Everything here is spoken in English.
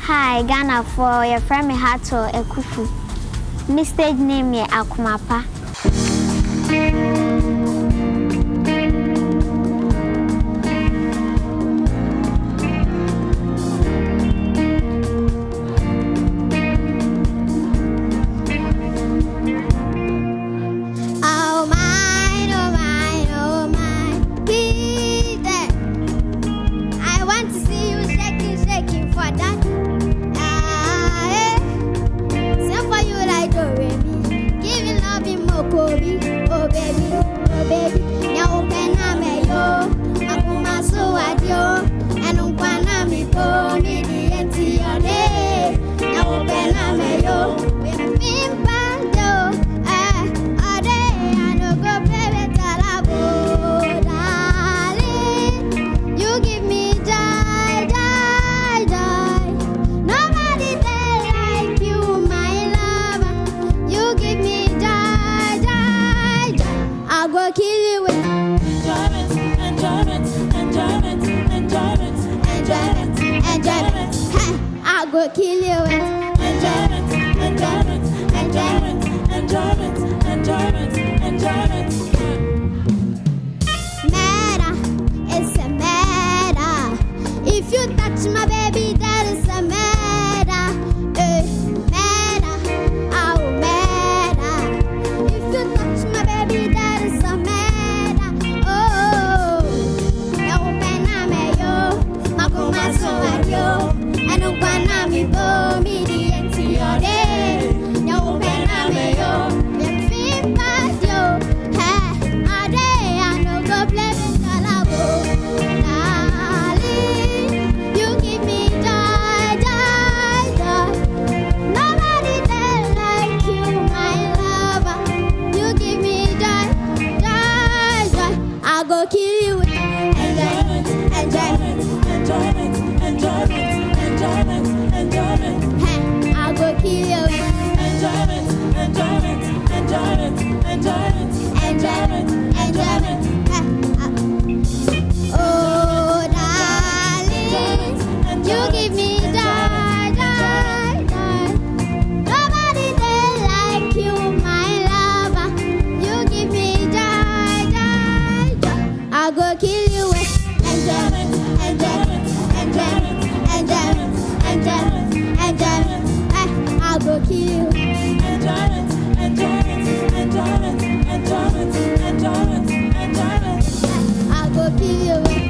Hi, Ghana for your friend me Heartwell Akuffo. My stage name is Akumapa. Kill you with enjoyment, enjoyment, enjoyment, enjoyment, enjoyment, enjoyment. Matter, it's a matter. If you touch my baby, that is a matter. Matter, oh matter. If you touch my baby, that is a matter. Oh, no pena me yo, makuma so adio. Mi bo mi di entiode ya upena me yo dem fin patio he ade no go play with kalabo darling you give me joy joy joy nobody there like you my lover you give me joy joy joy I go kill you with enjoyment enjoyment enjoyment enjoyment enjoyment enjoyment. Hey, I'll go kill you. Enjoyment, enjoyment, enjoyment, enjoyment, enjoyment, enjoyment. Hey, oh, darling, you give me joy, joy, joy. Nobody there like you, my lover. You give me joy, joy, joy. I'll go kill you with enjoyment, enjoyment, enjoyment, enjoyment. Enjoyment, enjoyment, I'll go kill you. Enjoyment, enjoyment, enjoyment, enjoyment, enjoyment, enjoyment, I'll go kill you.